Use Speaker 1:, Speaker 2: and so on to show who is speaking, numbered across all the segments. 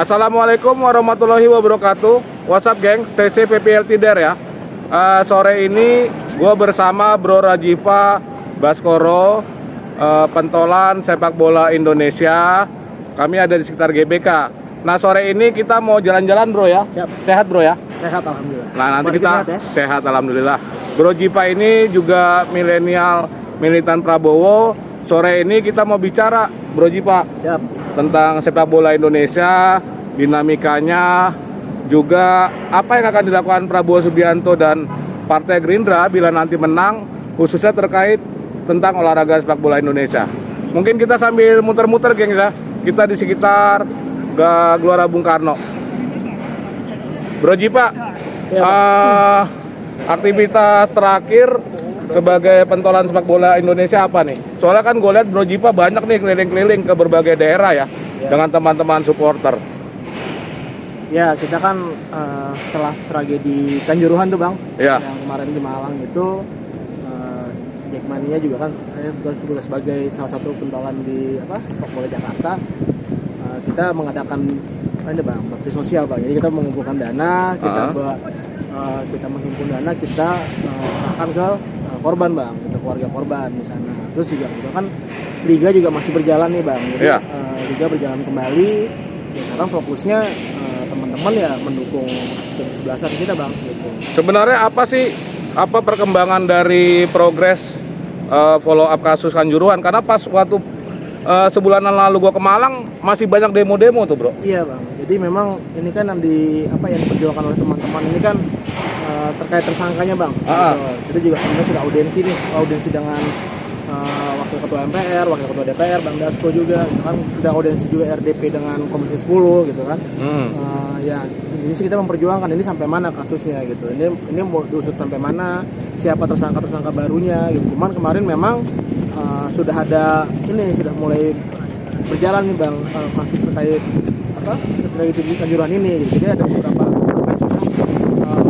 Speaker 1: Assalamualaikum warahmatullahi wabarakatuh. What's up geng, TC PPLT Der ya. Sore ini gue bersama Bro Rajiva Baskoro, pentolan sepak bola Indonesia. Kami ada di sekitar GBK. Nah sore ini kita mau jalan-jalan bro ya.
Speaker 2: Siap.
Speaker 1: Sehat bro ya?
Speaker 2: Sehat alhamdulillah.
Speaker 1: Nah nanti
Speaker 2: Buat
Speaker 1: kita
Speaker 2: sehat, ya?
Speaker 1: sehat alhamdulillah. Bro Jipa ini juga milenial militan Prabowo. Sore ini kita mau bicara Bro Jipa
Speaker 2: Siap.
Speaker 1: tentang sepak bola Indonesia, dinamikanya, juga apa yang akan dilakukan Prabowo Subianto dan Partai Gerindra bila nanti menang, khususnya terkait tentang olahraga sepak bola Indonesia. Mungkin kita sambil muter-muter geng ya, kita di sekitar Gelora Bung Karno. Bro Jipa,
Speaker 2: Ya,
Speaker 1: aktivitas terakhir sebagai pentolan sepak bola Indonesia apa nih? Soalnya kan gue lihat Bro Jipa banyak nih keliling-keliling ke berbagai daerah ya, dengan teman-teman supporter.
Speaker 2: Ya kita kan setelah tragedi Kanjuruhan tuh bang,
Speaker 1: Ya.
Speaker 2: yang kemarin di Malang itu, Jackmania juga kan saya juga sebagai salah satu pentolan di sepak bola Jakarta. Kita mengadakan ini bang, bakti sosial bang. Jadi kita mengumpulkan dana, kita menghimpun dana, kita serahkan ke korban bang, ke keluarga korban di sana. Terus juga kan liga juga masih berjalan nih bang. Jadi liga berjalan kembali. Ya, sekarang fokusnya teman-teman ya mendukung tim sebelasan kita bang. Gitu.
Speaker 1: Sebenarnya apa sih perkembangan dari progres follow up kasus Kanjuruhan? Karena pas waktu sebulanan lalu gua ke Malang masih banyak demo-demo tuh bro.
Speaker 2: Iya bang. Jadi memang ini kan yang yang diperjuangkan oleh teman-teman ini kan terkait tersangkanya bang. Kita juga sebenarnya sudah audiensi dengan wakil ketua MPR, wakil ketua DPR, Bang Dasko juga, gitu kan. Sudah audiensi juga RDP dengan Komisi 10 gitu kan. Ya ini sih kita memperjuangkan ini sampai mana kasusnya gitu. Ini mau diusut sampai mana, siapa tersangka barunya gitu. Cuman kemarin memang sudah sudah mulai berjalan nih bang kasus terkait tragedi Kanjuruhan ini gitu. Jadi ada beberapa tersangka yang sudah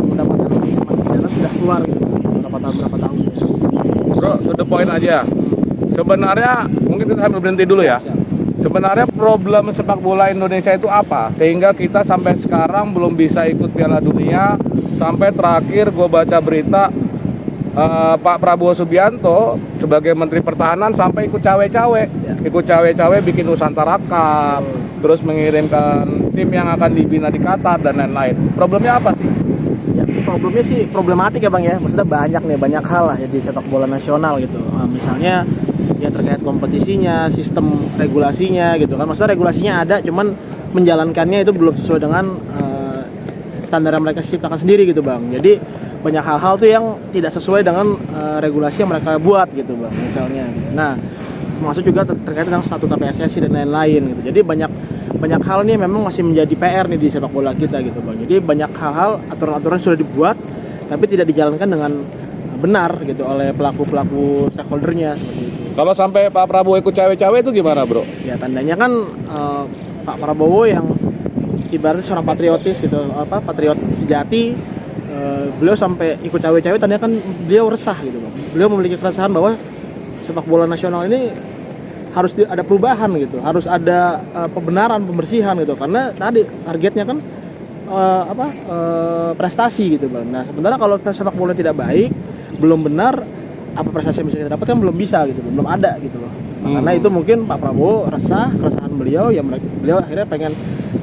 Speaker 2: mendapatkan hukuman pidana sudah keluar gitu berapa tahun.
Speaker 1: Bro, to the point aja. Sebenarnya mungkin kita sambil berhenti dulu ya. Sebenarnya problem sepak bola Indonesia itu apa? Sehingga kita sampai sekarang belum bisa ikut Piala Dunia. Sampai terakhir gue baca berita Pak Prabowo Subianto sebagai Menteri Pertahanan sampai ikut cawe-cawe. Ikut cawe-cawe bikin Nusantara Cup. Terus mengirimkan tim yang akan dibina di Qatar dan lain-lain. Problemnya apa sih?
Speaker 2: Ya, problemnya sih problematik ya bang ya. Maksudnya banyak hal lah ya di sepak bola nasional gitu. Misalnya ya terkait kompetisinya, sistem regulasinya gitu kan. Maksudnya regulasinya ada, cuman menjalankannya itu belum sesuai dengan standar yang mereka ciptakan sendiri gitu bang. Jadi banyak hal-hal tuh yang tidak sesuai dengan regulasi yang mereka buat gitu bang misalnya. Nah termasuk juga terkait dengan statuta PSSI dan lain-lain gitu. Jadi banyak hal nih memang masih menjadi PR nih di sepak bola kita gitu bang. Jadi banyak hal-hal aturan-aturan sudah dibuat tapi tidak dijalankan dengan benar gitu oleh pelaku stakeholdernya seperti itu.
Speaker 1: Kalau sampai Pak Prabowo ikut cawe-cawe itu gimana bro?
Speaker 2: Ya tandanya kan Pak Prabowo yang ibaratnya seorang patriotis gitu, patriot sejati, beliau sampai ikut cawe-cawe tandanya kan beliau resah gitu bang. Beliau memiliki keresahan bahwa sepak bola nasional ini harus ada perubahan gitu, harus ada pembersihan gitu, karena tadi targetnya kan prestasi gitu bang. Nah sementara kalau sepak bola tidak baik, belum benar, apa prestasi yang bisa kita dapatkan belum bisa gitu, belum ada gitu loh. Karena itu mungkin Pak Prabowo keresahan beliau, ya beliau akhirnya pengen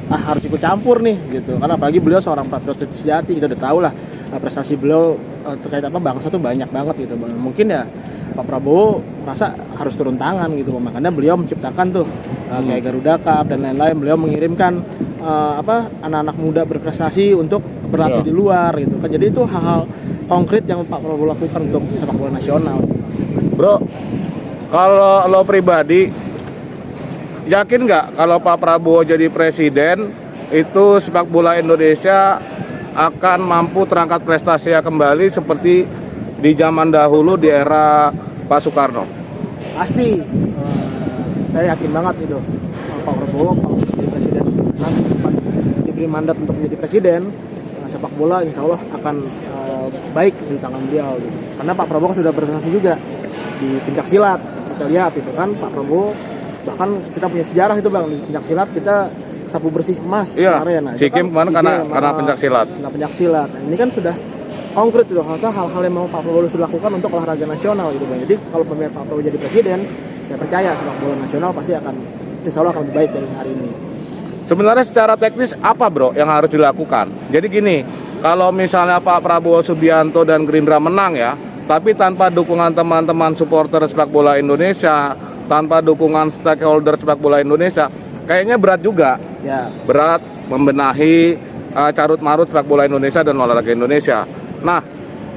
Speaker 2: harus ikut campur nih gitu. Karena apalagi beliau seorang patriot sejati, kita udah tahu lah prestasi beliau terkait bangsa tuh banyak banget gitu bang. Mungkin ya Pak Prabowo merasa harus turun tangan gitu, makanya beliau menciptakan tuh kayak Garuda Cup dan lain-lain. Beliau mengirimkan anak-anak muda berprestasi untuk berlatih di luar gitu kan. Jadi itu hal-hal konkret yang Pak Prabowo lakukan untuk sepak bola nasional.
Speaker 1: Bro, kalau lo pribadi yakin nggak kalau Pak Prabowo jadi presiden itu sepak bola Indonesia akan mampu terangkat prestasinya kembali seperti di zaman dahulu di era Pak Soekarno?
Speaker 2: Asli, saya yakin banget itu Pak Prabowo kalau menjadi presiden nanti diberi mandat untuk menjadi presiden, sepak bola insya Allah akan baik di tangan beliau gitu. Karena Pak Prabowo sudah berprestasi juga di pencak silat, kita lihat itu kan Pak Prabowo, bahkan kita punya sejarah itu bang, di pencak silat kita sapu bersih emas
Speaker 1: Iya,
Speaker 2: kemarin. Nah,
Speaker 1: si
Speaker 2: itu kan
Speaker 1: Kim kemarin
Speaker 2: si
Speaker 1: karena
Speaker 2: game,
Speaker 1: pencak silat.
Speaker 2: Nah, pencak silat. Nah, ini kan sudah konkret itu, hal-hal yang mau Pak Prabowo sudah lakukan untuk olahraga nasional gitu Bang. Jadi kalau pemilihan Pak Prabowo jadi presiden, saya percaya sepak bola nasional pasti akan, insya Allah akan lebih baik dari hari ini.
Speaker 1: Sebenarnya secara teknis apa bro yang harus dilakukan? Jadi gini, kalau misalnya Pak Prabowo Subianto dan Gerindra menang ya, tapi tanpa dukungan teman-teman supporter sepak bola Indonesia, tanpa dukungan stakeholder sepak bola Indonesia, kayaknya berat juga.
Speaker 2: Ya,
Speaker 1: Berat membenahi carut-marut sepak bola Indonesia dan olahraga Indonesia. Nah,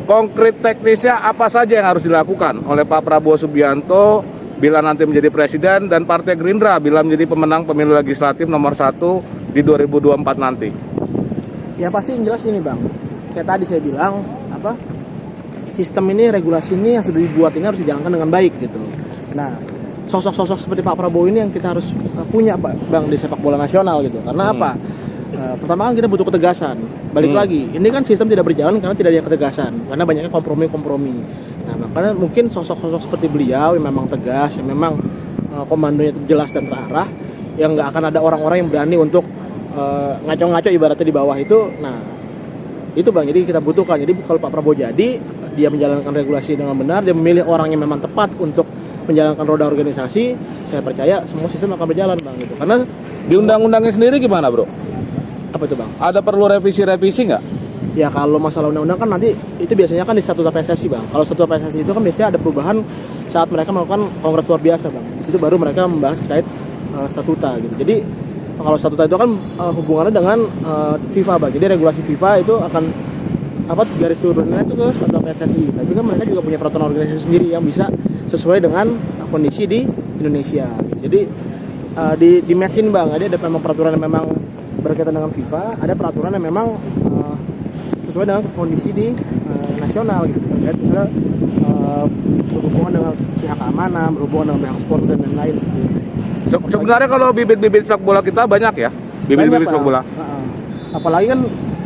Speaker 1: konkret teknisnya apa saja yang harus dilakukan oleh Pak Prabowo Subianto bila nanti menjadi presiden dan Partai Gerindra bila menjadi pemenang pemilu legislatif nomor 1 di 2024 nanti?
Speaker 2: ya pasti yang jelas ini Bang. Kayak tadi saya bilang, sistem ini, regulasi ini yang sudah dibuat ini harus dijalankan dengan baik gitu. Nah, sosok-sosok seperti Pak Prabowo ini yang kita harus punya Bang di sepak bola nasional gitu. Karena apa? Pertama kan kita butuh ketegasan. Balik lagi, ini kan sistem tidak berjalan karena tidak ada ketegasan, karena banyaknya kompromi-kompromi. Nah, makanya mungkin sosok-sosok seperti beliau yang memang tegas, yang memang komandonya itu jelas dan terarah, yang nggak akan ada orang-orang yang berani untuk ngaco-ngaco ibaratnya di bawah itu. Nah, itu Bang, jadi kita butuhkan. Jadi kalau Pak Prabowo jadi, dia menjalankan regulasi dengan benar, dia memilih orang yang memang tepat untuk menjalankan roda organisasi, saya percaya semua sistem akan berjalan Bang gitu. Karena
Speaker 1: Di undang-undangnya sendiri gimana bro?
Speaker 2: apa itu Bang?
Speaker 1: Ada perlu revisi-revisi nggak?
Speaker 2: Ya kalau masalah undang-undang kan nanti itu biasanya kan di statuta PSSI Bang. Kalau statuta PSSI itu kan biasanya ada perubahan saat mereka melakukan kongres luar biasa Bang. Di situ baru mereka membahas terkait statuta gitu. Jadi kalau statuta itu kan hubungannya dengan FIFA Bang. Jadi regulasi FIFA itu akan garis turunannya itu ke statuta PSSI. Tapi kan mereka juga punya peraturan organisasi sendiri yang bisa sesuai dengan kondisi di Indonesia. Jadi di match ini Bang, ada memang peraturan yang memang berkaitan dengan FIFA, ada peraturan yang memang sesuai dengan kondisi di nasional gitu, terkait misalnya berhubungan dengan pihak keamanan, berhubungan dengan pihak sport dan lain-lain seperti itu.
Speaker 1: Sebenarnya kalau bibit-bibit sepak bola kita banyak ya, bibit-bibit sepak bola.
Speaker 2: Apalagi kan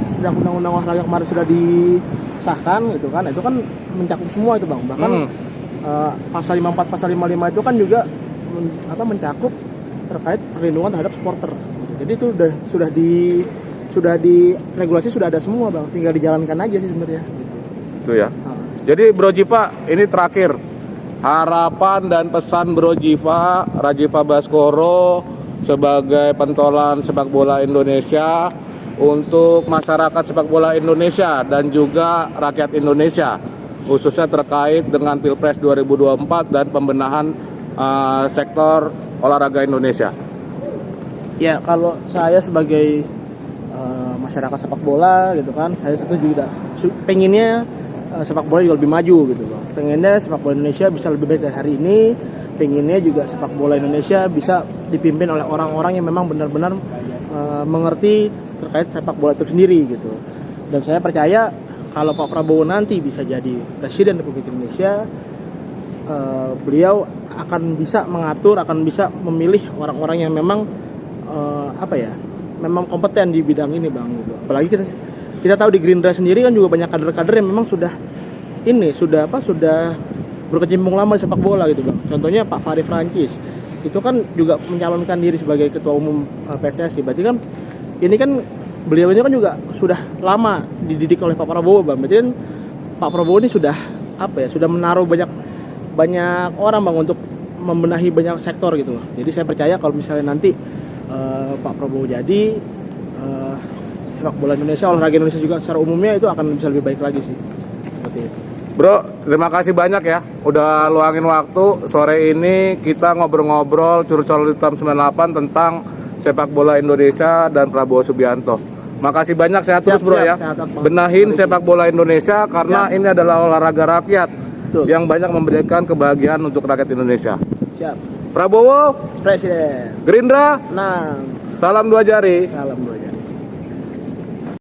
Speaker 2: sejak undang-undang olahraga kemarin sudah disahkan gitu kan, itu kan mencakup semua itu Bang. Bahkan pasal 54, pasal 55 itu kan juga mencakup terkait perlindungan terhadap supporter. Jadi itu sudah di regulasi sudah ada semua Bang, tinggal dijalankan aja sih sebenarnya gitu.
Speaker 1: Itu ya. Jadi Bro Jiva, ini terakhir harapan dan pesan Bro Jiva, Rajiva Baskoro sebagai pentolan sepak bola Indonesia untuk masyarakat sepak bola Indonesia dan juga rakyat Indonesia, khususnya terkait dengan Pilpres 2024 dan pembenahan sektor olahraga Indonesia.
Speaker 2: Ya kalau saya sebagai masyarakat sepak bola gitu kan, saya setuju juga. Pengennya sepak bola juga lebih maju gitu loh. Pengennya sepak bola Indonesia bisa lebih baik dari hari ini. Pengennya juga sepak bola Indonesia bisa dipimpin oleh orang-orang yang memang benar-benar mengerti terkait sepak bola itu sendiri gitu. Dan saya percaya kalau Pak Prabowo nanti bisa jadi Presiden Republik Indonesia, beliau akan bisa mengatur, akan bisa memilih orang-orang yang memang memang kompeten di bidang ini Bang gitu. Apalagi kita tahu di Gerindra sendiri kan juga banyak kader-kader yang memang sudah berkecimpung lama di sepak bola gitu Bang. Contohnya Pak Fahri Francis itu kan juga mencalonkan diri sebagai ketua umum PSSI. Berarti kan ini kan beliau ini kan juga sudah lama dididik oleh Pak Prabowo Bang. Berarti kan Pak Prabowo ini sudah sudah menaruh banyak orang Bang untuk membenahi banyak sektor gitu loh. Jadi saya percaya kalau misalnya nanti Pak Prabowo jadi sepak bola Indonesia, olahraga Indonesia juga secara umumnya itu akan bisa lebih baik lagi sih. Seperti itu.
Speaker 1: Bro, terima kasih banyak ya udah luangin waktu sore ini kita ngobrol-ngobrol Curcol Hitam 98 tentang sepak bola Indonesia dan Prabowo Subianto. Makasih banyak, sehat terus bro ya. Benahin sepak bola Indonesia karena ini adalah olahraga rakyat. Betul. Yang banyak memberikan kebahagiaan untuk rakyat Indonesia.
Speaker 2: Siap.
Speaker 1: Prabowo
Speaker 2: Presiden.
Speaker 1: Gerindra.
Speaker 2: Nah,
Speaker 1: Salam dua jari.
Speaker 2: salam dua jari.